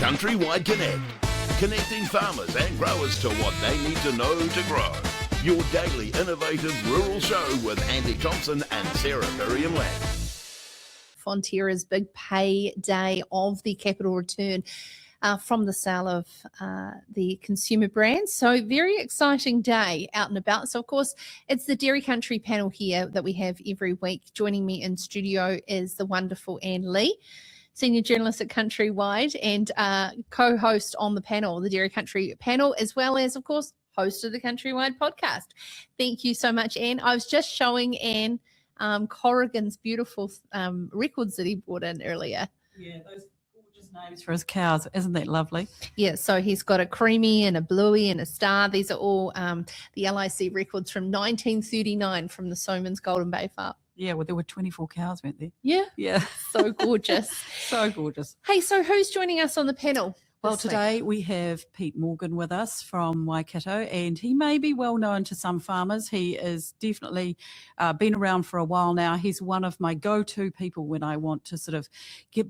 CountryWide CONNECT, connecting farmers and growers to what they need to know to grow. Your daily innovative rural show with Andy Thompson and Sarah Perriam-Lampp. Fonterra's big pay day of the capital return from the sale of the consumer brands. So very exciting day out and about. So of course, it's the Dairy Country panel here that we have every week. Joining me in studio is the wonderful Anne Lee, senior journalist at CountryWide and co-host on the panel, the Dairy Country panel, as well as, of course, host of the CountryWide podcast. Thank you so much, Anne. I was just showing Anne Corrigan's beautiful records that he brought in earlier. Yeah, those gorgeous names for his cows. Isn't that lovely? Yeah, so he's got a creamy and a bluey and a star. These are all the LIC records from 1939 from the Soman's Golden Bay Farm. Yeah, well, there were 24 cows, weren't there? Yeah. Yeah. So gorgeous. So gorgeous. Hey, so who's joining us on the panel? Well, today we have Pete Morgan with us from Waikato, and he may be well known to some farmers. He is definitely been around for a while now. He's one of my go-to people when I want to sort of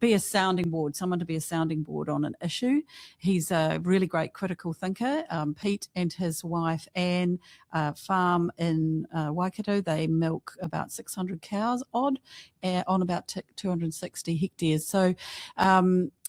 be a sounding board, someone to be a sounding board on an issue. He's a really great critical thinker. Pete and his wife Anne farm in Waikato. They milk about 600 cows odd on about 260 hectares. So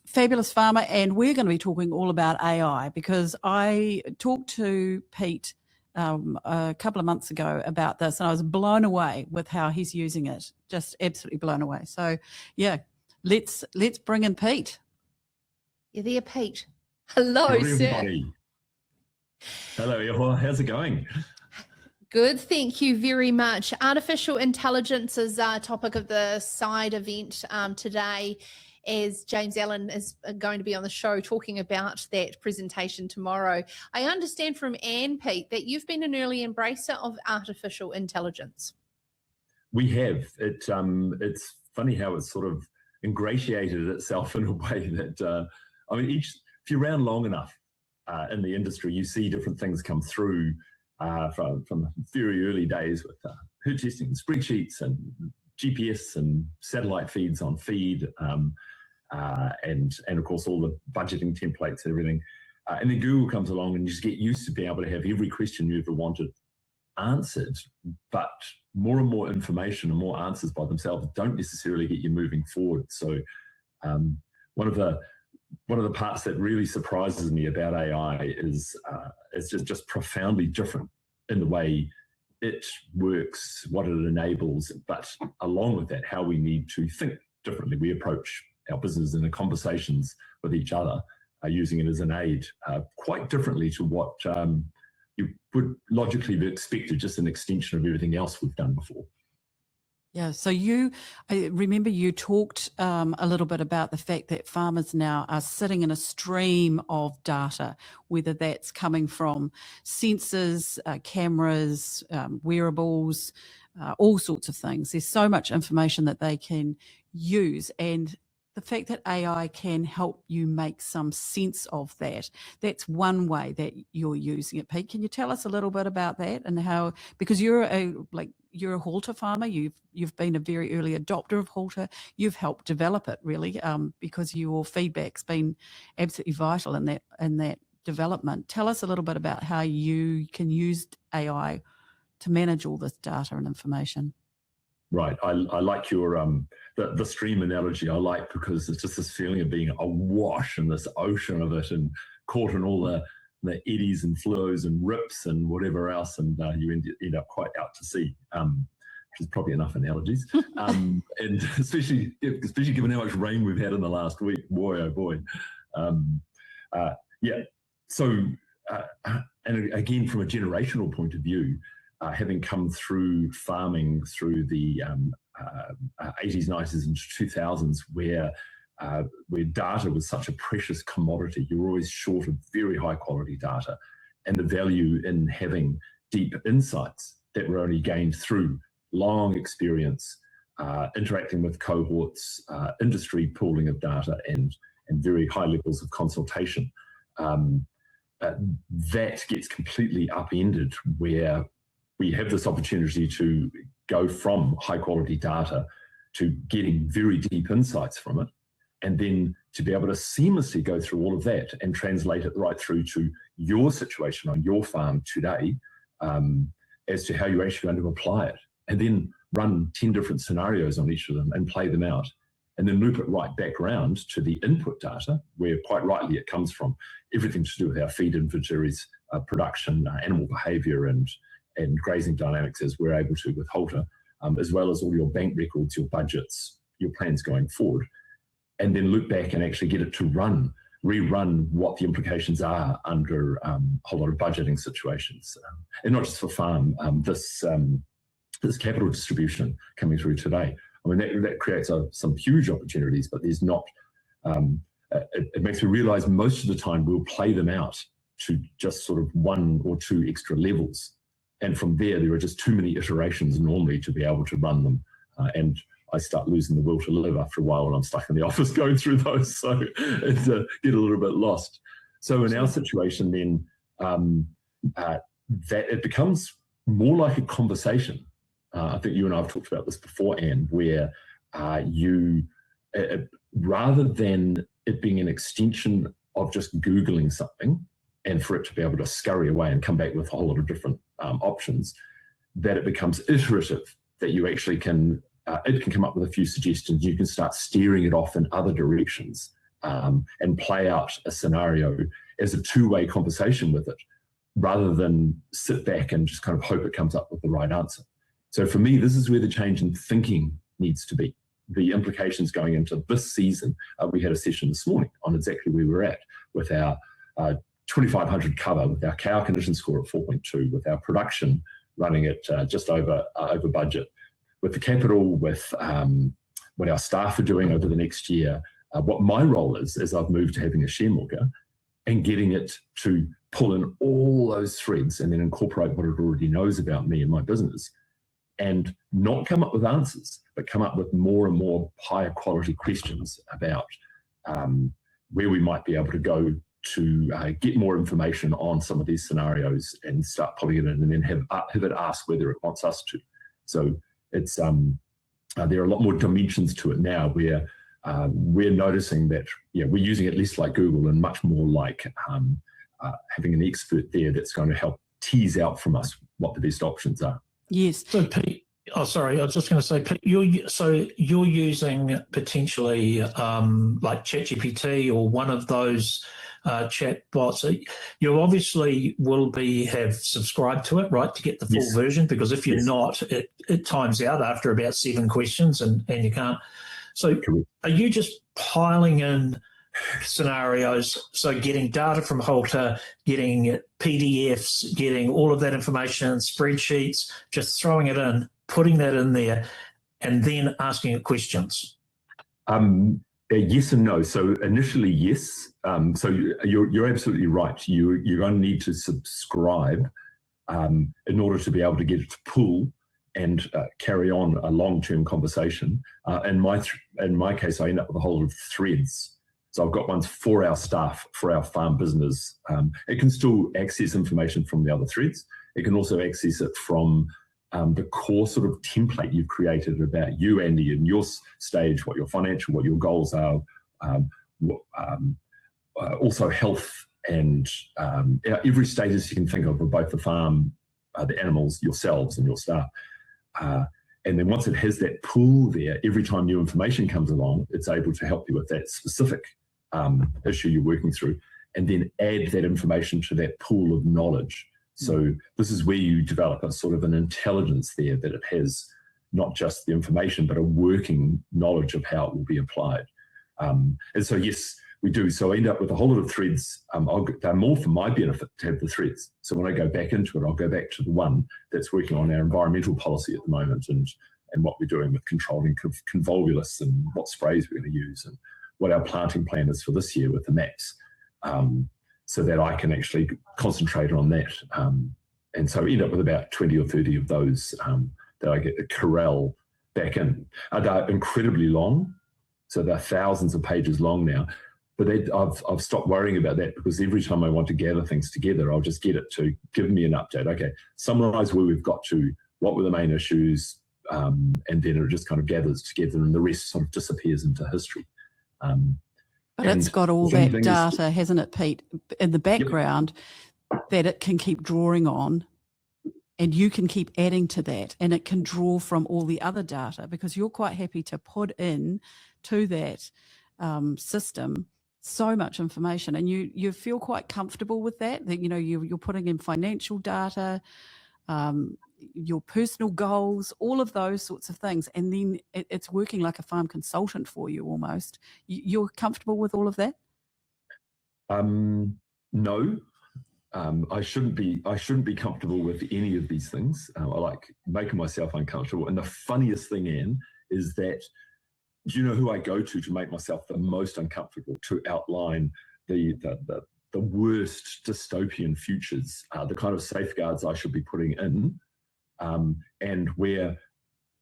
fabulous farmer, and we're going to be talking all about AI because I talked to Pete a couple of months ago about this, and I was blown away with how he's using it. Just absolutely blown away. So, yeah, let's bring in Pete. You're there, Pete. Hello, sir. Hello, how's it going? Good, thank you very much. Artificial intelligence is our topic of the side event today, as James Allen is going to be on the show talking about that presentation tomorrow. I understand from Anne, Pete, that you've been an early embracer of artificial intelligence. We have. It's funny how it's sort of ingratiated itself in a way that, if you're around long enough in the industry, you see different things come through from very early days with herd testing, spreadsheets and GPS and satellite feeds on feed, and of course all the budgeting templates and everything. And then Google comes along and you just get used to being able to have every question you ever wanted answered, but more and more information and more answers by themselves don't necessarily get you moving forward. So one of the parts that really surprises me about AI is it's just profoundly different in the way it works, what it enables, but along with that, how we need to think differently. We approach our business and the conversations with each other, using it as an aid quite differently to what you would logically be expected, just an extension of everything else we've done before. Yeah, so I remember you talked a little bit about the fact that farmers now are sitting in a stream of data, whether that's coming from sensors, cameras, wearables, all sorts of things. There's so much information that they can use, and the fact that AI can help you make some sense of that, that's one way that you're using it. Pete, can you tell us a little bit about that and how, because you're a halter farmer, you've been a very early adopter of halter, you've helped develop it really, because your feedback's been absolutely vital in that development. Tell us a little bit about how you can use AI to manage all this data and information. Right. I like your the stream analogy. I like because it's just this feeling of being awash in this ocean of it and caught in all the eddies and flows and rips and whatever else, and you end up quite out to sea, which is probably enough analogies. And especially given how much rain we've had in the last week, boy oh boy. Yeah. So and again, from a generational point of view, having come through farming through the 80s, 90s and 2000s, where data was such a precious commodity, you were always short of very high quality data, and the value in having deep insights that were only gained through long experience, interacting with cohorts, industry pooling of data, and very high levels of consultation. That gets completely upended where we have this opportunity to go from high quality data to getting very deep insights from it, and then to be able to seamlessly go through all of that and translate it right through to your situation on your farm today, as to how you're actually going to apply it, and then run 10 different scenarios on each of them and play them out, and then loop it right back around to the input data, where quite rightly it comes from everything to do with our feed inventories, production, animal behaviour and grazing dynamics, as we're able to with Halter, as well as all your bank records, your budgets, your plans going forward, and then loop back and actually get it to rerun what the implications are under a whole lot of budgeting situations, and not just for farm. This capital distribution coming through today, I mean, that creates some huge opportunities, but there's not. It makes me realise most of the time we'll play them out to just sort of 1 or 2 extra levels, and from there are just too many iterations normally to be able to run them, and I start losing the will to live after a while when I'm stuck in the office going through those, so it's get a little bit lost. So in our situation then, that it becomes more like a conversation. I think you and I have talked about this before, Anne, where rather than it being an extension of just Googling something and for it to be able to scurry away and come back with a whole lot of different options, that it becomes iterative, that you actually can, it can come up with a few suggestions, you can start steering it off in other directions, and play out a scenario as a two-way conversation with it, rather than sit back and just kind of hope it comes up with the right answer. So for me, this is where the change in thinking needs to be. The implications going into this season, we had a session this morning on exactly where we're at with our 2,500 cover, with our cow condition score at 4.2, with our production running at just over budget, with the capital, with what our staff are doing over the next year. What my role is, as I've moved to having a sharemilker and getting it to pull in all those threads and then incorporate what it already knows about me and my business, and not come up with answers, but come up with more and more higher quality questions about where we might be able to go to get more information on some of these scenarios and start pulling it in, and then have it ask whether it wants us to. So it's there are a lot more dimensions to it now, where we're noticing that we're using it less like Google and much more like having an expert there that's going to help tease out from us what the best options are. Yes. So Pete, sorry, I was just going to say, Pete, you're using potentially like ChatGPT or one of those chat bots. You obviously will have subscribed to it, right, to get the full version, because if you're not, it times out after about 7 questions and you can't. So are you just piling in scenarios, so getting data from Halter, getting PDFs, getting all of that information, spreadsheets, just throwing it in, putting that in there, and then asking it questions? Yes and no. So initially, yes. So you're absolutely right. You're going to need to subscribe in order to be able to get it to pull and carry on a long-term conversation. In my case, I end up with a whole lot of threads. So I've got ones for our staff, for our farm business. It can still access information from the other threads. It can also access it from the core sort of template you've created about you, Andy, and your stage, what your financial, what your goals are, also health and every status you can think of both the farm, the animals, yourselves and your staff. And then once it has that pool there, every time new information comes along, it's able to help you with that specific issue you're working through, and then add that information to that pool of knowledge. So this is where you develop a sort of an intelligence there, that it has not just the information, but a working knowledge of how it will be applied. And so, yes, we do. So I end up with a whole lot of threads. They're more for my benefit to have the threads. So when I go back into it, I'll go back to the one that's working on our environmental policy at the moment, and what we're doing with controlling convolvulus, and what sprays we're going to use, and what our planting plan is for this year with the maps, so that I can actually concentrate on that. And so end up with about 20 or 30 of those that I get to corral back in. They're incredibly long, so they're thousands of pages long now. But I've stopped worrying about that, because every time I want to gather things together, I'll just get it to give me an update. Okay, summarize where we've got to, what were the main issues, and then it just kind of gathers together, and the rest sort of disappears into history. But it's got all that data, hasn't it, Pete, in the background that it can keep drawing on, and you can keep adding to that, and it can draw from all the other data, because you're quite happy to put in to that system so much information, and you feel quite comfortable with that you're putting in financial data, your personal goals, all of those sorts of things, and then it's working like a farm consultant for you almost. You're comfortable with all of that? No. I shouldn't be comfortable with any of these things. I like making myself uncomfortable. And the funniest thing, Anne, is that, do you know who I go to make myself the most uncomfortable, to outline the worst dystopian futures, the kind of safeguards I should be putting in, and where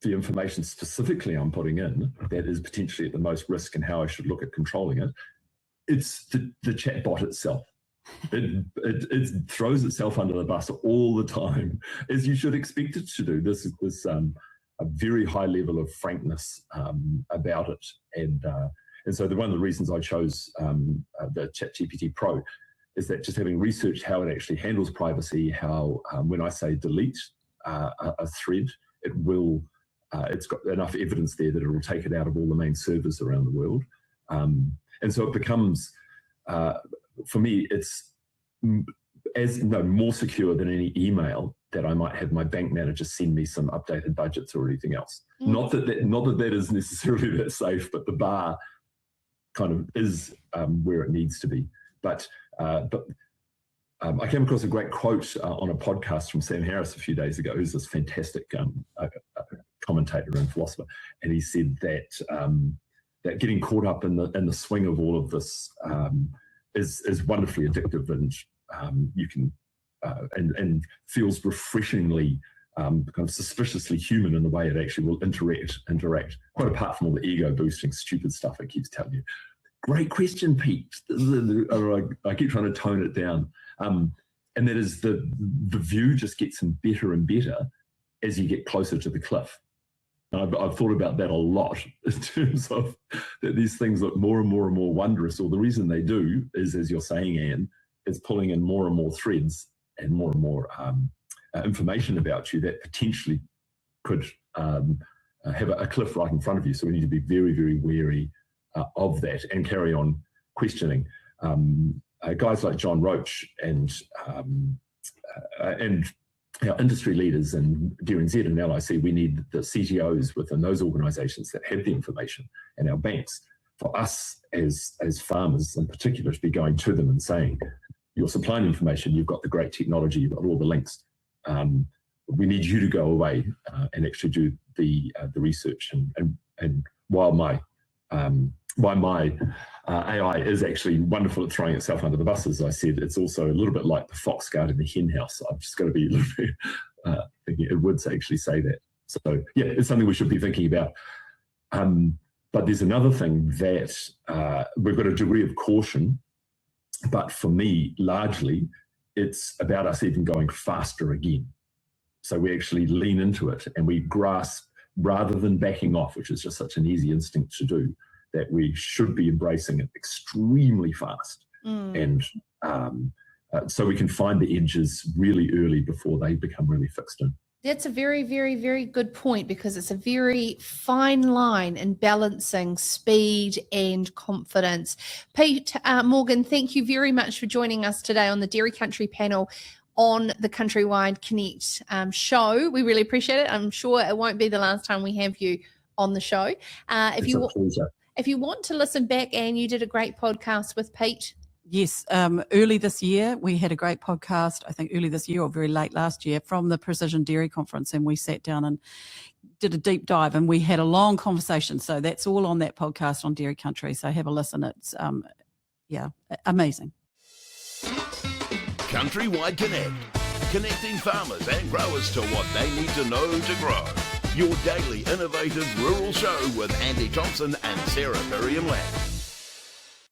the information specifically I'm putting in that is potentially at the most risk and how I should look at controlling it? It's the chatbot itself. It throws itself under the bus all the time, as you should expect it to do. This was a very high level of frankness about it, and so one of the reasons I chose the ChatGPT Pro is that, just having researched how it actually handles privacy, how when I say delete a thread, it will. It's got enough evidence there that it will take it out of all the main servers around the world, and so it becomes. For me, it's more secure than any email that I might have my bank manager send me some updated budgets or anything else. Not that is necessarily that safe, but the bar kind of is where it needs to be. But I came across a great quote on a podcast from Sam Harris a few days ago, who's this fantastic commentator and philosopher, and he said that getting caught up in the swing of all of this is wonderfully addictive, and you can and feels refreshingly kind of suspiciously human in the way it actually will interact, quite apart from all the ego boosting stupid stuff it keeps telling you. Great question, Pete. I keep trying to tone it down, and that is the view just gets better and better as you get closer to the cliff. I've thought about that a lot in terms of that these things look more and more and more wondrous, or the reason they do is, as you're saying, Anne, it's pulling in more and more threads and more information about you that potentially could have a cliff right in front of you. So we need to be very, very wary of that and carry on questioning. Guys like John Roach and our industry leaders and DNZ and LIC, we need the CTOs within those organisations that have the information, and our banks, for us as farmers in particular, to be going to them and saying, you're supplying information, you've got the great technology, you've got all the links. We need you to go away and actually do the research. And while my AI is actually wonderful at throwing itself under the bus, as I said, it's also a little bit like the fox guarding the hen house. I've just got to be a little bit thinking it would actually say that. So yeah, it's something we should be thinking about. But there's another thing that we've got a degree of caution, but for me, largely, it's about us even going faster again. So we actually lean into it and we grasp, rather than backing off, which is just such an easy instinct to do, that we should be embracing it extremely fast. And so we can find the edges really early before they become really fixed in. That's a very, very, very good point, because it's a very fine line in balancing speed and confidence. Pete Morgan, thank you very much for joining us today on the Dairy Country panel on the CountryWide Connect show. We really appreciate it. I'm sure it won't be the last time we have you on the show. If you want to listen back, Anne, you did a great podcast with Pete. Yes, early this year, we had a great podcast, I think early this year or very late last year, from the Precision Dairy Conference, and we sat down and did a deep dive and we had a long conversation. So that's all on that podcast on Dairy Country. So have a listen. It's, amazing. CountryWide Connect, connecting farmers and growers to what they need to know to grow. Your daily innovative rural show with Andy Thompson and Sarah Perriam-Lampp.